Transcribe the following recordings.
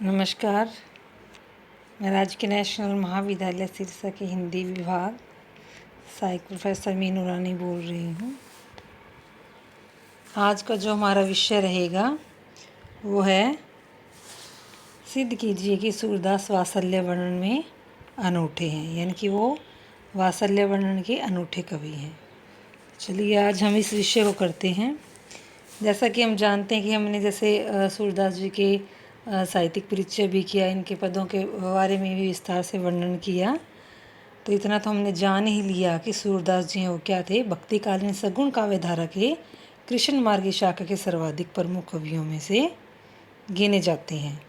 नमस्कार। मैं राजकीय नेशनल महाविद्यालय सिरसा के हिंदी विभाग सहायक प्रोफेसर मीनू रानी बोल रही हूँ। आज का जो हमारा विषय रहेगा वो है सिद्ध कीजिए कि सूरदास वात्सल्य वर्णन में अनूठे हैं, यानी कि वो वात्सल्य वर्णन के अनूठे कवि हैं। चलिए आज हम इस विषय को करते हैं। जैसा कि हम जानते हैं कि हमने जैसे सूरदास जी के साहित्यिक परिचय भी किया, इनके पदों के बारे में भी विस्तार से वर्णन किया। तो इतना तो हमने जान ही लिया कि सूरदास जी हैं वो क्या थे, भक्तिकालीन सगुण काव्य धारा के कृष्ण मार्गी शाखा के सर्वाधिक प्रमुख कवियों में से गिने जाते हैं।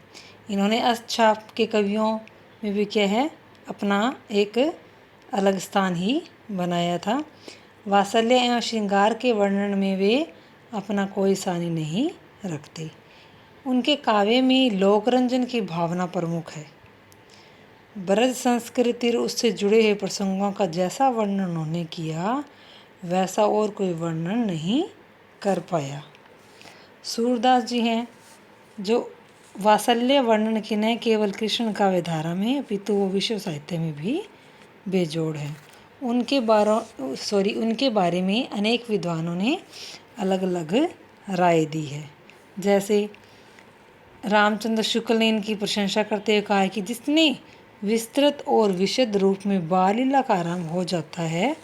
इन्होंने अष्टछाप के कवियों में भी क्या है अपना एक अलग स्थान ही बनाया था। वात्सल्य एवं श्रृंगार के वर्णन में वे अपना कोई सानी नहीं रखते। उनके काव्य में लोकरंजन की भावना प्रमुख है। ब्रज संस्कृति और उससे जुड़े हुए प्रसंगों का जैसा वर्णन उन्होंने किया वैसा और कोई वर्णन नहीं कर पाया। सूरदास जी हैं जो वात्सल्य वर्णन की न केवल कृष्ण काव्य धारा में अपितु वो विश्व साहित्य में भी बेजोड़ है। उनके बारे में अनेक विद्वानों ने अलग अलग राय दी है। जैसे रामचंद्र शुक्ल ने इनकी प्रशंसा करते हुए कहा है कि जितने विस्तृत और विशद रूप में बाल लीला का आरंभ हो जाता है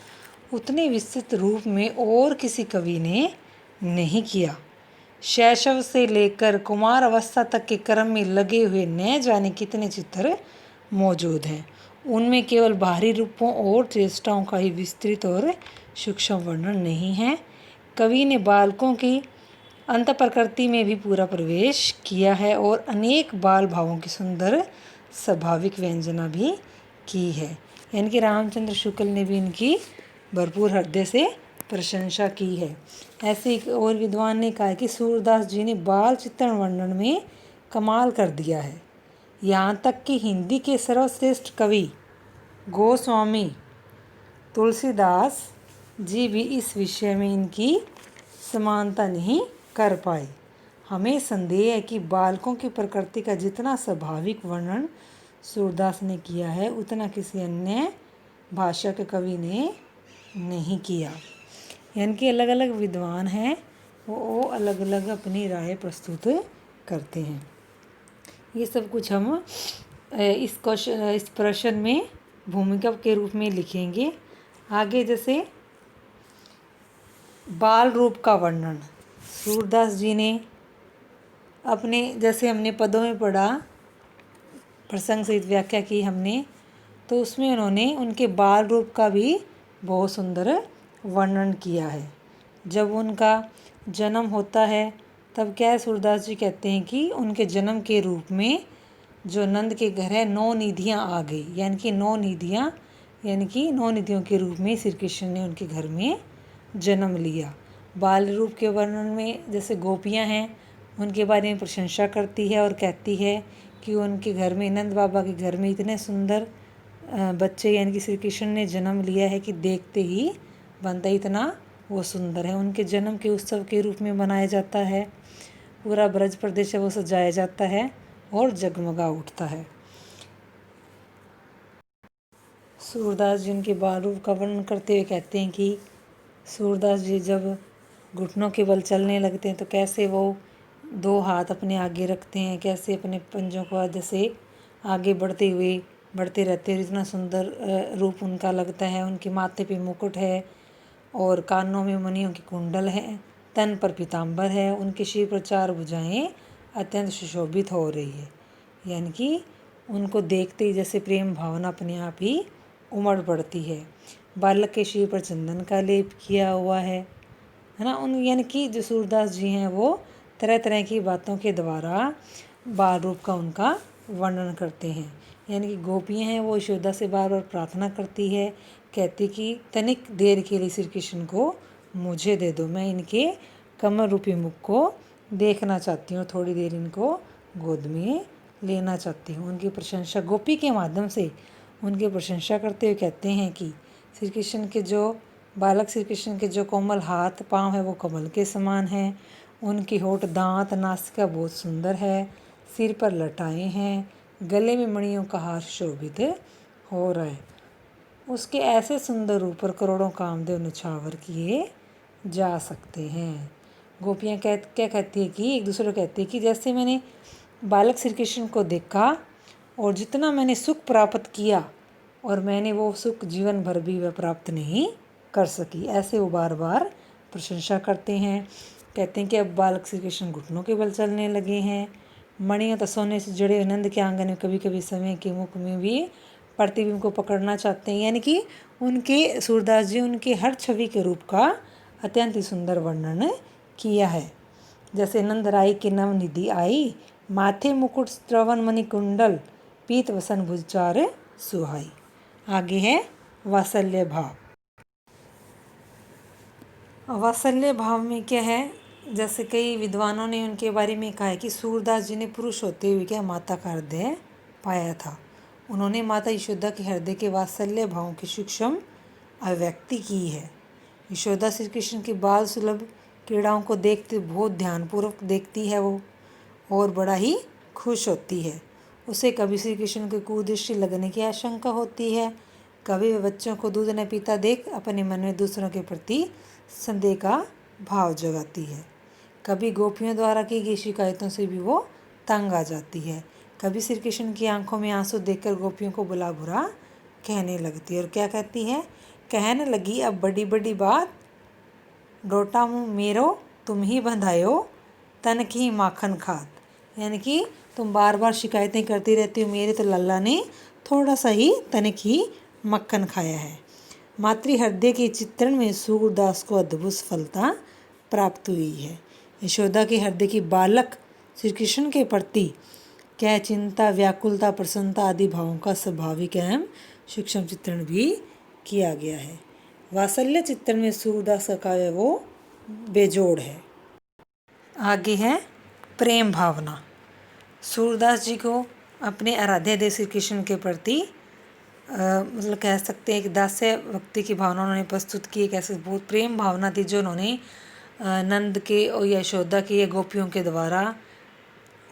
उतने विस्तृत रूप में और किसी कवि ने नहीं किया। शैशव से लेकर कुमार अवस्था तक के क्रम में लगे हुए न जाने कितने चित्र मौजूद हैं। उनमें केवल बाहरी रूपों और चेष्टाओं का ही विस्तृत और सूक्ष्म वर्णन नहीं है। कवि ने बालकों की अंत प्रकृति में भी पूरा प्रवेश किया है और अनेक बाल भावों की सुंदर स्वाभाविक व्यंजना भी की है। यानी कि रामचंद्र शुक्ल ने भी इनकी भरपूर हृदय से प्रशंसा की है। ऐसे एक और विद्वान ने कहा कि सूरदास जी ने बाल चित्रण वर्णन में कमाल कर दिया है। यहाँ तक कि हिंदी के सर्वश्रेष्ठ कवि गोस्वामी तुलसीदास जी भी इस विषय में इनकी समानता नहीं कर पाए। हमें संदेह है कि बालकों की प्रकृति का जितना स्वाभाविक वर्णन सूरदास ने किया है उतना किसी अन्य भाषा के कवि ने नहीं किया। यानी कि अलग अलग विद्वान हैं वो अलग अलग अपनी राय प्रस्तुत करते हैं। ये सब कुछ हम इस प्रश्न में भूमिका के रूप में लिखेंगे। आगे जैसे बाल रूप का वर्णन सूरदास जी ने अपने, जैसे हमने पदों में पढ़ा, प्रसंग सहित व्याख्या की हमने, तो उसमें उन्होंने उनके बाल रूप का भी बहुत सुंदर वर्णन किया है। जब उनका जन्म होता है तब क्या है, सूरदास जी कहते हैं कि उनके जन्म के रूप में जो नंद के घर है 9 निधियाँ आ गई। यानी कि 9 निधियाँ, यानी कि 9 निधियों के रूप में श्री कृष्ण ने उनके घर में जन्म लिया। बाल रूप के वर्णन में जैसे गोपियाँ हैं उनके बारे में प्रशंसा करती है और कहती है कि उनके घर में, नंद बाबा के घर में इतने सुंदर बच्चे यानी कि श्री कृष्ण ने जन्म लिया है कि देखते ही बनता इतना वो सुंदर है। उनके जन्म के उत्सव के रूप में मनाया जाता है। पूरा ब्रज प्रदेश है वो सजाया जाता है और जगमगा उठता है। सूरदास जी उनके बाल रूप का वर्णन करते हुए कहते हैं कि सूरदास जी जब घुटनों के बल चलने लगते हैं तो कैसे वो 2 हाथ अपने आगे रखते हैं, कैसे अपने पंजों को जैसे आगे बढ़ते रहते हैं। इतना सुंदर रूप उनका लगता है। उनके माथे पे मुकुट है और कानों में मणियों की कुंडल है, तन पर पीताम्बर है, उनके सिर पर 4 भुजाएं अत्यंत सुशोभित हो रही है। यानी कि उनको देखते ही जैसे प्रेम भावना अपने आप ही उमड़ पड़ती है। बालक के सिर पर चंदन का लेप किया हुआ है ना। यानी कि जो सूरदास जी हैं वो तरह तरह की बातों के द्वारा बाल रूप का उनका वर्णन करते हैं। यानी कि गोपियाँ हैं वो यशोदा से बार बार प्रार्थना करती है, कहती कि तनिक देर के लिए श्री कृष्ण को मुझे दे दो, मैं इनके कमल रूपी मुख को देखना चाहती हूँ, थोड़ी देर इनको गोद में लेना चाहती हूँ। उनकी प्रशंसा गोपी के माध्यम से उनकी प्रशंसा करते हुए कहते हैं कि श्री कृष्ण के जो बालक श्री कृष्ण के जो कोमल हाथ पाँव है वो कमल के समान है। उनकी होठ, दांत, नासिका बहुत सुंदर है। सिर पर लटाए हैं, गले में मणियों का हार शोभित हो रहा है। उसके ऐसे सुंदर रूप पर करोड़ों कामदेव निछावर किए जा सकते हैं। गोपियाँ क्या कहती है कि एक दूसरे को कहती है कि जैसे मैंने बालक श्री कृष्ण को देखा और जितना मैंने सुख प्राप्त किया और मैंने वो सुख जीवन भर भी वह प्राप्त नहीं कर सकी, ऐसे वो बार बार प्रशंसा करते हैं। कहते हैं कि अब बालक श्री कृष्ण घुटनों के बल चलने लगे हैं। मणियों तो सोने से जुड़े आनंद के आंगन में कभी कभी समय के मुख में भी प्रतिबिंब को पकड़ना चाहते हैं। यानी कि उनके सूरदास जी उनके हर छवि के रूप का अत्यंत ही सुंदर वर्णन किया है। जैसे नंदराई के नव निधि आई, माथे मुकुट श्रवण मणि कुंडल, पीत वसन भुजचार सुहाई। आगे है वात्सल्य भाव। वात्सल्य भाव में क्या है, जैसे कई विद्वानों ने उनके बारे में कहा है कि सूरदास जी ने पुरुष होते हुए क्या माता का हृदय पाया था। उन्होंने माता यशोदा के हृदय के वात्सल्य भावों की सूक्ष्म अभिव्यक्ति की है। यशोदा श्री कृष्ण की बाल सुलभ क्रीड़ाओं को देखते बहुत ध्यानपूर्वक देखती है वो, और बड़ा ही खुश होती है। उसे कभी श्री कृष्ण की कुदृष्टि लगने की आशंका होती है, कभी वह बच्चों को दूध न पीता देख अपने मन में दूसरों के प्रति संदेह का भाव जगाती है। कभी गोपियों द्वारा की गई शिकायतों से भी वो तंग आ जाती है। कभी श्री कृष्ण की आंखों में आंसू देखकर गोपियों को बुला बुरा कहने लगती है और क्या कहती है, कहने लगी अब बड़ी बड़ी बात, डोटा मुँह मेरो तुम ही बंधायो, तन की माखन खात। यानी कि तुम बार बार शिकायतें करती रहती हो, मेरे तो लल्ला ने थोड़ा सा ही तनिक ही मक्खन खाया है। मातृ हृदय के चित्रण में सूरदास को अद्भुत सफलता प्राप्त हुई है। यशोदा के हृदय की बालक श्री कृष्ण के प्रति क्या चिंता, व्याकुलता, प्रसन्नता आदि भावों का स्वाभाविक एवं सूक्ष्म चित्रण भी किया गया है। वात्सल्य चित्रण में सूरदास का काव्य वो बेजोड़ है। आगे है प्रेम भावना। सूरदास जी को अपने आराध्य देव श्री कृष्ण के प्रति मतलब कह सकते हैं कि दास्य भक्ति की भावना उन्होंने प्रस्तुत की। एक ऐसी बहुत प्रेम भावना थी जो उन्होंने नंद के और यशोदा के या गोपियों के द्वारा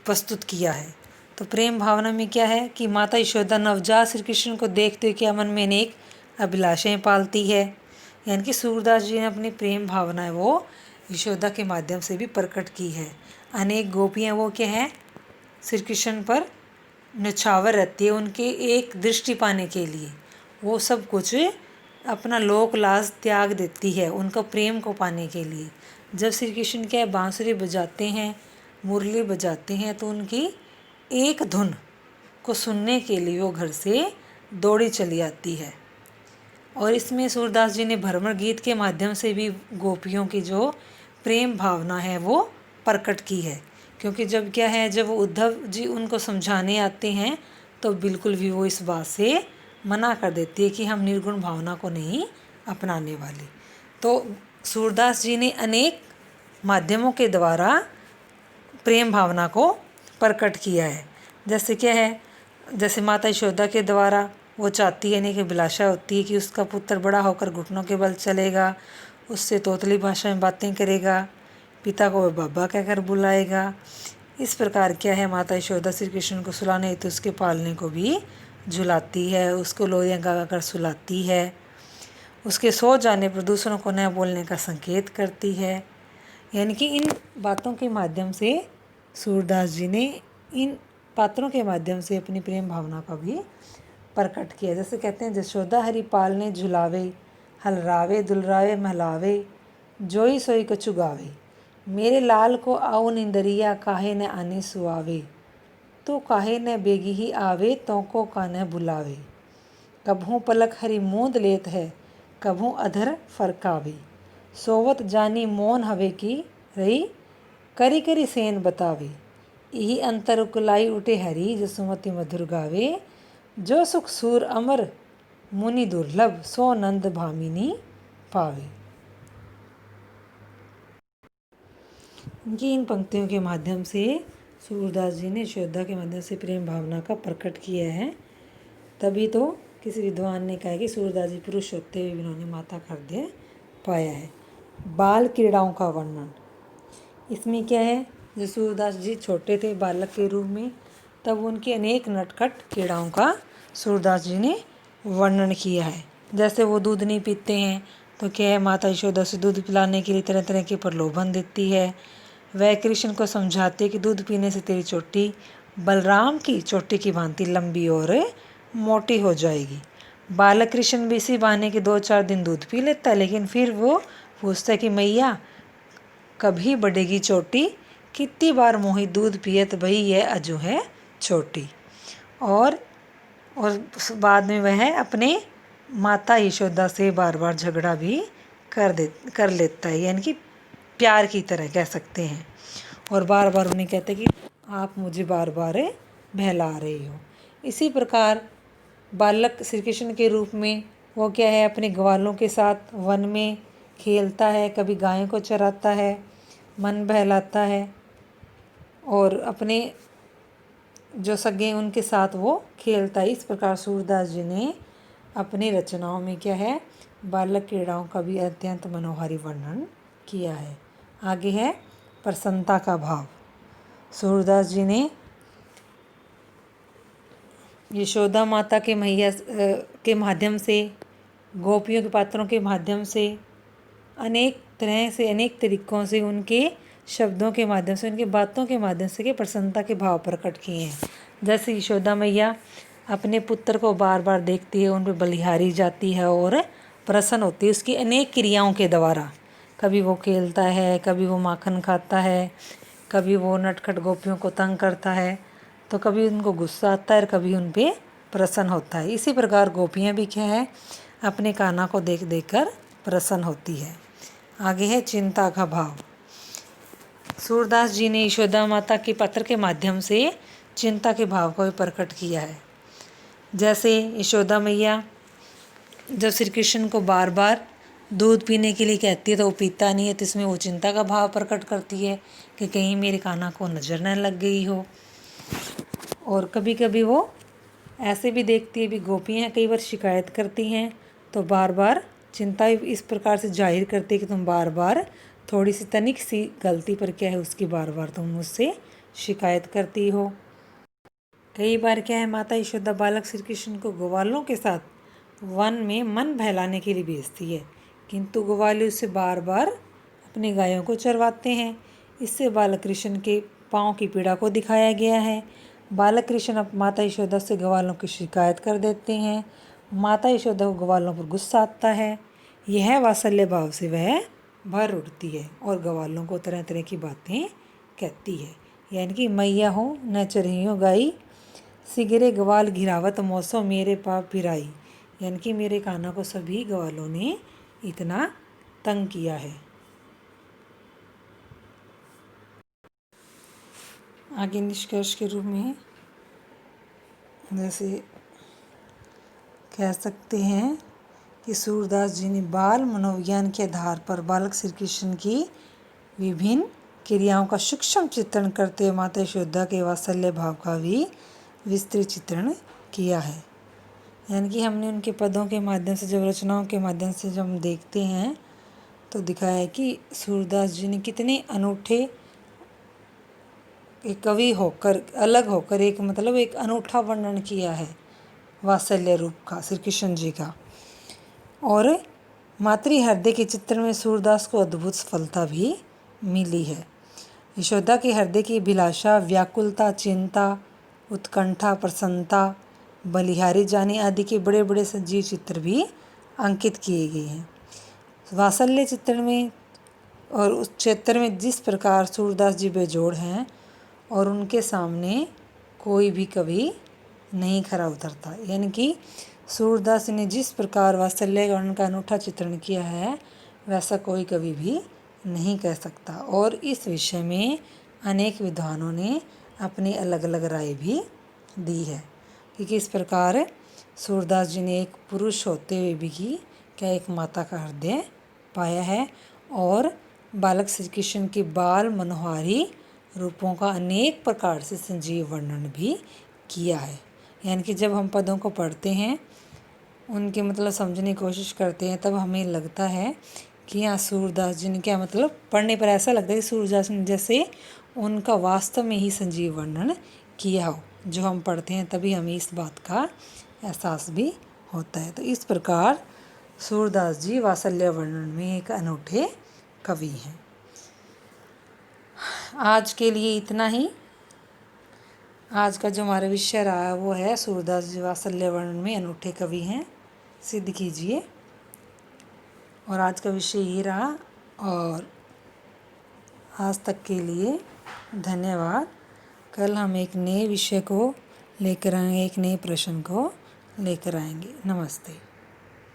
प्रस्तुत किया है। तो प्रेम भावना में क्या है कि माता यशोदा नवजात श्री कृष्ण को देखते हुए क्या मन में अनेक अभिलाषाएं पालती है। यानी कि सूरदास जी ने अपनी प्रेम भावना है वो यशोदा के माध्यम से भी प्रकट की है। अनेक गोपियाँ वो क्या है श्री कृष्ण पर निछावर रहती है, उनके एक दृष्टि पाने के लिए वो सब कुछ अपना लोक लाज त्याग देती है उनका प्रेम को पाने के लिए। जब श्री कृष्ण क्या बांसुरी बजाते हैं, मुरली बजाते हैं, तो उनकी एक धुन को सुनने के लिए वो घर से दौड़ी चली आती है। और इसमें सूरदास जी ने भ्रमर गीत के माध्यम से भी गोपियों की जो प्रेम भावना है वो प्रकट की है। क्योंकि जब क्या है, जब उद्धव जी उनको समझाने आते हैं तो बिल्कुल भी वो इस बात से मना कर देती है कि हम निर्गुण भावना को नहीं अपनाने वाले। तो सूरदास जी ने अनेक माध्यमों के द्वारा प्रेम भावना को प्रकट किया है। जैसे क्या है, जैसे माता यशोदा के द्वारा वो चाहती है, नहीं कि अभिलाषा होती है कि उसका पुत्र बड़ा होकर घुटनों के बल चलेगा, उससे तोतली भाषा में बातें करेगा, पिता को वह बाबा कहकर बुलाएगा। इस प्रकार क्या है, माता यशोदा श्री कृष्ण को सुलाने हेतु उसके पालने को भी झुलाती है, उसको लोरियाँ गा कर सुलाती है, उसके सो जाने पर दूसरों को न बोलने का संकेत करती है। यानी कि इन बातों के माध्यम से सूरदास जी ने इन पात्रों के माध्यम से अपनी प्रेम भावना का भी प्रकट किया। जैसे कहते हैं, जशोदा हरि पालने झुलावे, हलरावे दुलरावे महलावे, जोई सोई कछु गावे, मेरे लाल को आओ निंदरिया, काहे न आने सुआवे, तो काहे न बेगी ही आवे, तो को का न बुलावे, कभों पलक हरि मूंद लेत है, कभों अधर फरकावे, सोवत जानी मौन हवे की रही, करी करी सेन बतावे, यही अंतर उकलाई उठे हरि, जसुमति मधुर गावे, जो सुख सूर अमर मुनि दुर्लभ, सो नंद भामिनी पावे। इनकी इन पंक्तियों के माध्यम से सूरदास जी ने यशोदा के माध्यम से प्रेम भावना का प्रकट किया है। तभी तो किसी विद्वान ने कहा कि सूरदास जी पुरुष होते हुए इन्होंने माता का हृदय पाया है। बाल क्रीड़ाओं का वर्णन, इसमें क्या है, जब सूरदास जी छोटे थे बालक के रूप में, तब उनके अनेक नटखट क्रीड़ाओं का सूरदास जी ने वर्णन किया है। जैसे वो दूध नहीं पीते हैं तो क्या है, माता यशोदा से दूध पिलाने के लिए तरह तरह के प्रलोभन देती है। वह कृष्ण को समझाती है कि दूध पीने से तेरी चोटी बलराम की चोटी की भांति लंबी और मोटी हो जाएगी। बालक कृष्ण भी इसी बहाने के 2-4 दिन दूध पी लेता है, लेकिन फिर वो पूछता है कि मैया कभी बढ़ेगी चोटी, कितनी बार मोही दूध पियत भई यह अजू है छोटी। और बाद में वह अपने माता यशोदा से बार बार झगड़ा भी कर लेता है, यानी कि प्यार की तरह कह सकते हैं। और बार बार उन्हें कहते हैं कि आप मुझे बार बार बहला रहे हो। इसी प्रकार बालक श्री कृष्ण के रूप में वो क्या है, अपने ग्वालों के साथ वन में खेलता है, कभी गायों को चराता है, मन बहलाता है, और अपने जो सगे उनके साथ वो खेलता है। इस प्रकार सूरदास जी ने अपनी रचनाओं में क्या है, बालक क्रीड़ाओं का भी अत्यंत मनोहारी वर्णन किया है। आगे है प्रसन्नता का भाव। सूरदास जी ने यशोदा माता के मैया के माध्यम से, गोपियों के पात्रों के माध्यम से, अनेक तरह से, अनेक तरीक़ों से, उनके शब्दों के माध्यम से, उनकी बातों के माध्यम से प्रसन्नता के भाव प्रकट किए हैं। जैसे यशोदा मैया अपने पुत्र को बार बार देखती है, उन पर बलिहारी जाती है और प्रसन्न होती है उसकी अनेक क्रियाओं के द्वारा। कभी वो खेलता है, कभी वो माखन खाता है, कभी वो नटखट गोपियों को तंग करता है, तो कभी उनको गुस्सा आता है और कभी उन पर प्रसन्न होता है। इसी प्रकार गोपियाँ भी क्या है, अपने कान्हा को देख देख कर प्रसन्न होती है। आगे है चिंता का भाव। सूरदास जी ने यशोदा माता के पत्र के माध्यम से चिंता के भाव को भी प्रकट किया है। जैसे यशोदा मैया जब श्री कृष्ण को बार बार दूध पीने के लिए कहती है तो वो पीता नहीं है, तो इसमें वो चिंता का भाव प्रकट करती है कि कहीं मेरे कान्हा को नज़र न लग गई हो। और कभी कभी वो ऐसे भी देखती है, भी गोपियाँ कई बार शिकायत करती हैं तो बार बार चिंता इस प्रकार से जाहिर करती है कि तुम बार बार थोड़ी सी तनिक सी गलती पर क्या है उसकी बार बार तुम मुझसे शिकायत करती हो। कई बार क्या है, माता यशोदा बालक श्री कृष्ण को ग्वालों के साथ वन में मन बहलाने के लिए भेजती है, किंतु ग्वाले उससे बार बार अपनी गायों को चरवाते हैं। इससे बालक कृष्ण के पाँव की पीड़ा को दिखाया गया है। बालक कृष्ण माता यशोदा से ग्वालों की शिकायत कर देते हैं। माता यशोदा को ग्वालों पर गुस्सा आता है। यह वात्सल्य भाव से वह भर उठती है और ग्वालों को तरह तरह की बातें कहती है, यानी कि मैया हो न चरहियो गाई, सिगरे ग्वाल घिरावत मौसो मेरे पाप फिराई, यानी कि मेरे कान्हा को सभी ग्वालों ने इतना तंग किया है। आगे निष्कर्ष के रूप में जैसे कह सकते हैं कि सूरदास जी ने बाल मनोविज्ञान के आधार पर बालक श्री कृष्ण की विभिन्न क्रियाओं का सूक्ष्म चित्रण करते हुए माता यशोदा के वात्सल्य भाव का भी विस्तृत चित्रण किया है। यानी कि हमने उनके पदों के माध्यम से, जब रचनाओं के माध्यम से जब हम देखते हैं तो दिखाया है कि सूरदास जी ने कितने अनूठे एक कवि होकर, अलग होकर एक मतलब एक अनूठा वर्णन किया है वात्सल्य रूप का श्री कृष्ण जी का। और मातृ हृदय के चित्र में सूरदास को अद्भुत सफलता भी मिली है। यशोदा के हृदय की अभिलाषा, व्याकुलता, चिंता, उत्कंठा, प्रसन्नता, बलिहारी जाने आदि के बड़े बड़े सजीव चित्र भी अंकित किए गए हैं। वात्सल्य चित्र में और उस क्षेत्र में जिस प्रकार सूरदास जी बेजोड़ हैं और उनके सामने कोई भी कवि नहीं खरा उतरता, यानी कि सूरदास ने जिस प्रकार वात्सल्य गण का अनूठा चित्रण किया है वैसा कोई कवि भी नहीं कह सकता। और इस विषय में अनेक विद्वानों ने अपनी अलग अलग राय भी दी है कि किस प्रकार सूरदास जी ने एक पुरुष होते हुए भी क्या एक माता का हृदय पाया है और बालक श्री कृष्ण के बाल मनोहारी रूपों का अनेक प्रकार से संजीव वर्णन भी किया है। यानी कि जब हम पदों को पढ़ते हैं, उनके मतलब समझने की कोशिश करते हैं, तब हमें लगता है कि यहाँ सूरदास जी ने क्या मतलब, पढ़ने पर ऐसा लगता है कि सूरदास ने जैसे उनका वास्तव में ही सजीव वर्णन किया हो। जो हम पढ़ते हैं तभी हमें इस बात का एहसास भी होता है। तो इस प्रकार सूरदास जी वात्सल्य वर्णन में एक अनूठे कवि हैं। आज के लिए इतना ही। आज का जो हमारा विषय रहा है वो है सूरदास जी वात्सल्य वर्णन में अनूठे कवि हैं, सिद्ध कीजिए। और आज का विषय ये रहा। और आज तक के लिए धन्यवाद। कल हम एक नए विषय को लेकर आएंगे, एक नए प्रश्न को लेकर आएंगे। नमस्ते।